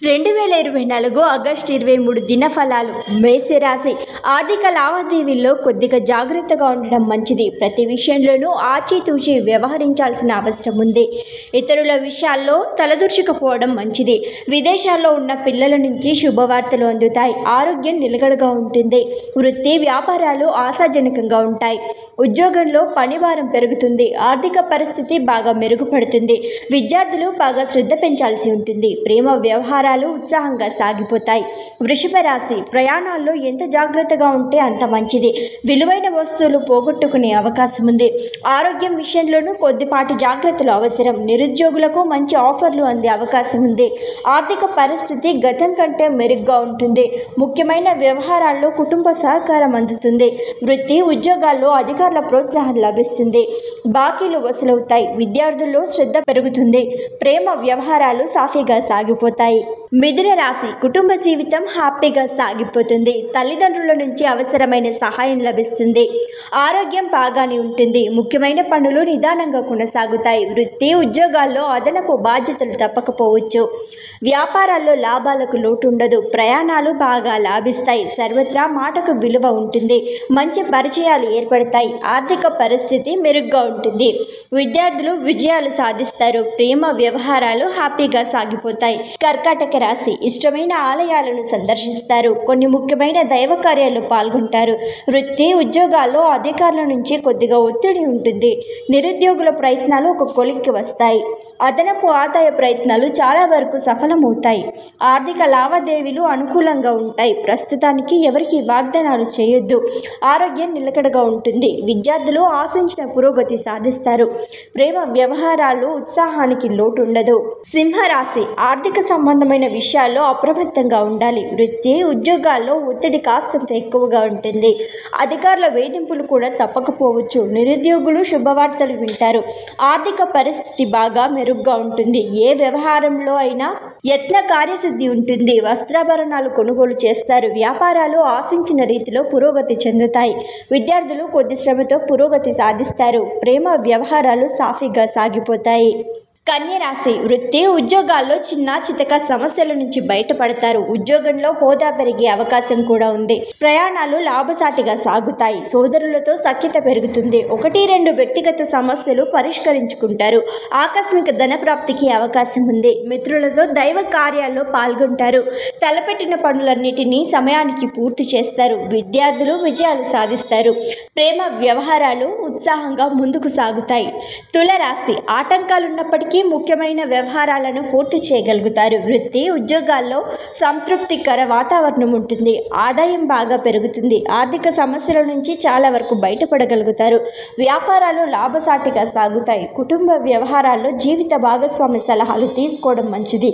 2024 August 23 దినఫలాలు. మేషరాశి. ఆర్థిక లావాదేవీల్లో కొద్దిగా జాగ్రత్తగా ఉండడం మంచిది. ప్రతి విషయంలోనూ ఆచితూచి వ్యవహరించాల్సిన అవసరం ఉంది. ఇతరుల విషయాల్లో తలదూర్చుకుపోవడం మంచిది. విదేశాల్లో ఉన్న పిల్లల నుంచి శుభవార్తలు అందుతాయి. ఆరోగ్యం నిలకడగా ఉంటుంది. వృత్తి వ్యాపారాలు ఆశాజనకంగా ఉంటాయి. ఉద్యోగంలో పనిభారం పెరుగుతుంది. ఆర్థిక పరిస్థితి బాగా మెరుగుపడుతుంది. విద్యార్థులు బాగా శ్రద్ధ పెంచాల్సి ఉంటుంది. ప్రేమ వ్యవహారాలు ఉత్సాహంగా సాగిపోతాయి. వృషభ రాశి. ప్రయాణాల్లో ఎంత జాగ్రత్తగా ఉంటే అంత మంచిది. విలువైన వస్తువులు పోగొట్టుకునే అవకాశం ఉంది. ఆరోగ్యం విషయంలోనూ కొద్దిపాటి జాగ్రత్తలు అవసరం. నిరుద్యోగులకు మంచి ఆఫర్లు అందే అవకాశం ఉంది. ఆర్థిక పరిస్థితి గతం కంటే మెరుగ్గా ఉంటుంది. ముఖ్యమైన వ్యవహారాల్లో కుటుంబ సహకారం అందుతుంది. వృత్తి ఉద్యోగాల్లో అధికారుల ప్రోత్సాహం లభిస్తుంది. బాకీలు వసూలవుతాయి. విద్యార్థుల్లో శ్రద్ధ పెరుగుతుంది. ప్రేమ వ్యవహారాలు సాఫీగా సాగిపోతాయి. మిథున రాశి. కుటుంబ జీవితం హ్యాపీగా సాగిపోతుంది. తల్లిదండ్రుల నుంచి అవసరమైన సహాయం లభిస్తుంది. ఆరోగ్యం బాగానే ఉంటుంది. ముఖ్యమైన పనులు నిదానంగా కొనసాగుతాయి. వృత్తి ఉద్యోగాల్లో అదనపు బాధ్యతలు తప్పకపోవచ్చు. వ్యాపారాల్లో లాభాలకు లోటు ఉండదు. ప్రయాణాలు బాగా లాభిస్తాయి. సర్వత్రా మాటకు విలువ ఉంటుంది. మంచి పరిచయాలు ఏర్పడతాయి. ఆర్థిక పరిస్థితి మెరుగ్గా ఉంటుంది. విద్యార్థులు విజయాలు సాధిస్తారు. ప్రేమ వ్యవహారాలు హ్యాపీగా సాగిపోతాయి. కర్కాటక రాశి. ఇష్టమైన ఆలయాలను సందర్శిస్తారు. కొన్ని ముఖ్యమైన దైవ కార్యాల్లో పాల్గొంటారు. వృత్తి ఉద్యోగాల్లో అధికారుల నుంచి కొద్దిగా ఒత్తిడి ఉంటుంది. నిరుద్యోగుల ప్రయత్నాలు ఒక కొలిక్కి వస్తాయి. అదనపు ఆదాయ ప్రయత్నాలు చాలా వరకు సఫలమవుతాయి. ఆర్థిక లావాదేవీలు అనుకూలంగా ఉంటాయి. ప్రస్తుతానికి ఎవరికి వాగ్దానాలు చేయొద్దు. ఆరోగ్యం నిలకడగా ఉంటుంది. విద్యార్థులు ఆశించిన పురోగతి సాధిస్తారు. ప్రేమ వ్యవహారాలు ఉత్సాహానికి లోటు ఉండదు. సింహరాశి. ఆర్థిక సంబంధమైన విషయాల్లో అప్రమత్తంగా ఉండాలి. వృత్తి ఉద్యోగాల్లో ఒత్తిడి కాస్తంత ఎక్కువగా ఉంటుంది. అధికారుల వేధింపులు కూడా తప్పకపోవచ్చు. నిరుద్యోగులు శుభవార్తలు వింటారు. ఆర్థిక పరిస్థితి బాగా మెరుగ్గా ఉంటుంది. ఏ వ్యవహారంలో అయినా యత్న కార్యసిద్ధి ఉంటుంది. వస్త్రాభరణాలు కొనుగోలు చేస్తారు. వ్యాపారాలు ఆశించిన రీతిలో పురోగతి చెందుతాయి. విద్యార్థులు కొద్ది శ్రమతో పురోగతి సాధిస్తారు. ప్రేమ వ్యవహారాలు సాఫీగా సాగిపోతాయి. కన్య రాశి. వృత్తి ఉద్యోగాల్లో చిన్న చితక సమస్యల నుంచి బయటపడతారు. ఉద్యోగంలో హోదా పెరిగే అవకాశం కూడా ఉంది. ప్రయాణాలు లాభసాటిగా సాగుతాయి. సోదరులతో సఖ్యత పెరుగుతుంది. 1-2 వ్యక్తిగత సమస్యలు పరిష్కరించుకుంటారు. ఆకస్మిక ధన ప్రాప్తికి అవకాశం ఉంది. మిత్రులతో దైవ కార్యాల్లో పాల్గొంటారు. తలపెట్టిన పనులన్నిటినీ సమయానికి పూర్తి చేస్తారు. విద్యార్థులు విజయాలు సాధిస్తారు. ప్రేమ వ్యవహారాలు ఉత్సాహంగా ముందుకు సాగుతాయి. తుల రాశి. ఆటంకాలున్నప్పటికీ ముఖ్యమైన వ్యవహారాలను పూర్తి చేయగలుగుతారు. వృత్తి ఉద్యోగాల్లో సంతృప్తికర వాతావరణం ఉంటుంది. ఆదాయం బాగా పెరుగుతుంది. ఆర్థిక సమస్యల నుంచి చాలా వరకు బయటపడగలుగుతారు. వ్యాపారాలు లాభసాటిగా సాగుతాయి. కుటుంబ వ్యవహారాల్లో జీవిత భాగస్వామి సలహాలు తీసుకోవడం మంచిది.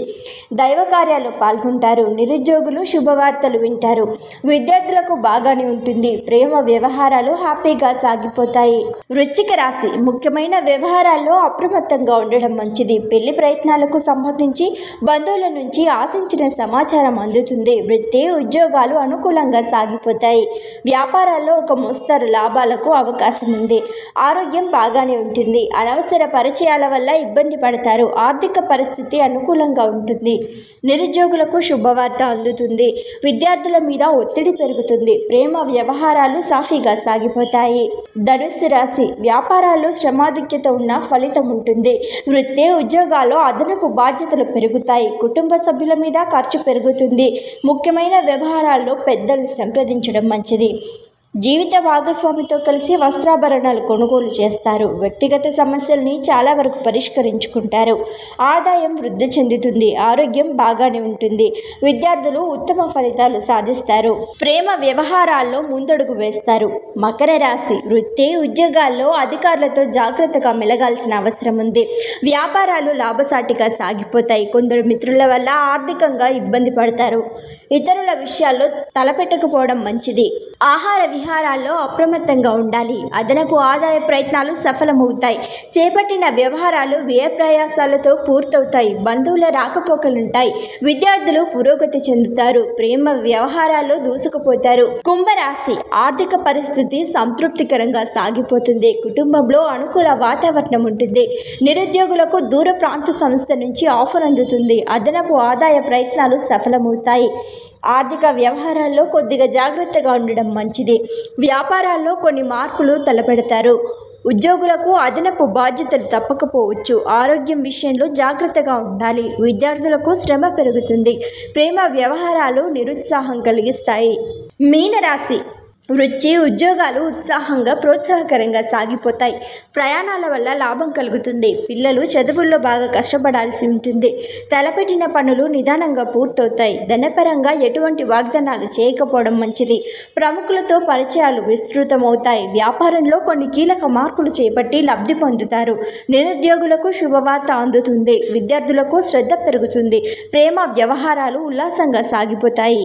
దైవ కార్యాల్లో పాల్గొంటారు. నిరుద్యోగులు శుభవార్తలు వింటారు. విద్యార్థులకు బాగానే ఉంటుంది. ప్రేమ వ్యవహారాలు హ్యాపీగా సాగిపోతాయి. వృశ్చిక రాశి. ముఖ్యమైన వ్యవహారాల్లో అప్రమత్తంగా ఉండడం మంచిది. పెళ్లి ప్రయత్నాలకు సంబంధించి బంధువుల నుంచి ఆశించిన సమాచారం అందుతుంది. వృత్తి ఉద్యోగాలు అనుకూలంగా సాగిపోతాయి. వ్యాపారాల్లో ఒక మోస్తరు లాభాలకు అవకాశం ఉంది. ఆరోగ్యం బాగానే ఉంటుంది. అనవసర పరిచయాల వల్ల ఇబ్బంది పడతారు. ఆర్థిక పరిస్థితి అనుకూలంగా ఉంటుంది. నిరుద్యోగులకు శుభవార్త అందుతుంది. విద్యార్థుల మీద ఒత్తిడి పెరుగుతుంది. ప్రేమ వ్యవహారాలు సాఫీగా సాగిపోతాయి. ధనుస్సు రాశి. వ్యాపారాల్లో శ్రమాధిక్యత ఉన్న ఫలితం ఉంటుంది. వృత్తి ఉద్యోగాల్లో అదనపు బాధ్యతలు పెరుగుతాయి. కుటుంబ సభ్యుల మీద ఖర్చు పెరుగుతుంది. ముఖ్యమైన వ్యవహారాల్లో పెద్దలు సంప్రదించడం మంచిది. జీవిత భాగస్వామితో కలిసి వస్త్రాభరణాలు కొనుగోలు చేస్తారు. వ్యక్తిగత సమస్యల్ని చాలా వరకు పరిష్కరించుకుంటారు. ఆదాయం వృద్ధి చెందుతుంది. ఆరోగ్యం బాగానే ఉంటుంది. విద్యార్థులు ఉత్తమ ఫలితాలు సాధిస్తారు. ప్రేమ వ్యవహారాల్లో ముందడుగు వేస్తారు. మకర రాశి. వృత్తి ఉద్యోగాల్లో అధికారులతో జాగ్రత్తగా మెలగాల్సిన అవసరం ఉంది. వ్యాపారాలు లాభసాటిగా సాగిపోతాయి. కొందరు మిత్రుల వల్ల ఆర్థికంగా ఇబ్బంది పడతారు. ఇతరుల విషయాల్లో తలపెట్టకపోవడం మంచిది. ఆహార విహారాల్లో అప్రమత్తంగా ఉండాలి. అదనపు ఆదాయ ప్రయత్నాలు సఫలమవుతాయి. చేపట్టిన వ్యవహారాలు వ్యయ ప్రయాసాలతో పూర్తవుతాయి. బంధువుల రాకపోకలుంటాయి. విద్యార్థులు పురోగతి చెందుతారు. ప్రేమ వ్యవహారాల్లో దూసుకుపోతారు. కుంభరాశి ఆర్థిక పరిస్థితి సంతృప్తికరంగా సాగిపోతుంది. కుటుంబంలో అనుకూల వాతావరణం ఉంటుంది. నిరుద్యోగులకు దూర ప్రాంత సంస్థ నుంచి ఆఫర్ అందుతుంది. అదనపు ఆదాయ ప్రయత్నాలు సఫలమవుతాయి. ఆర్థిక వ్యవహారాల్లో కొద్దిగా జాగ్రత్తగా ఉండడం మంచిది. వ్యాపారాల్లో కొన్ని మార్పులు తలపెడతారు. ఉద్యోగులకు అదనపు బాధ్యతలు తప్పకపోవచ్చు. ఆరోగ్యం విషయంలో జాగ్రత్తగా ఉండాలి. విద్యార్థులకు శ్రమ పెరుగుతుంది. ప్రేమ వ్యవహారాలు నిరుత్సాహం కలిగిస్తాయి. మీనరాశి వృత్తి ఉద్యోగాలు ఉత్సాహంగా ప్రోత్సాహకరంగా సాగిపోతాయి. ప్రయాణాల వల్ల లాభం కలుగుతుంది. పిల్లలు చదువుల్లో బాగా కష్టపడాల్సి ఉంటుంది. తలపెట్టిన పనులు నిదానంగా పూర్తవుతాయి. ధనపరంగా ఎటువంటి వాగ్దానాలు చేయకపోవడం మంచిది. ప్రముఖులతో పరిచయాలు విస్తృతమవుతాయి. వ్యాపారంలో కొన్ని కీలక మార్పులు చేపట్టి లబ్ధి పొందుతారు. నిరుద్యోగులకు శుభవార్త అందుతుంది. విద్యార్థులకు శ్రద్ధ పెరుగుతుంది. ప్రేమ వ్యవహారాలు ఉల్లాసంగా సాగిపోతాయి.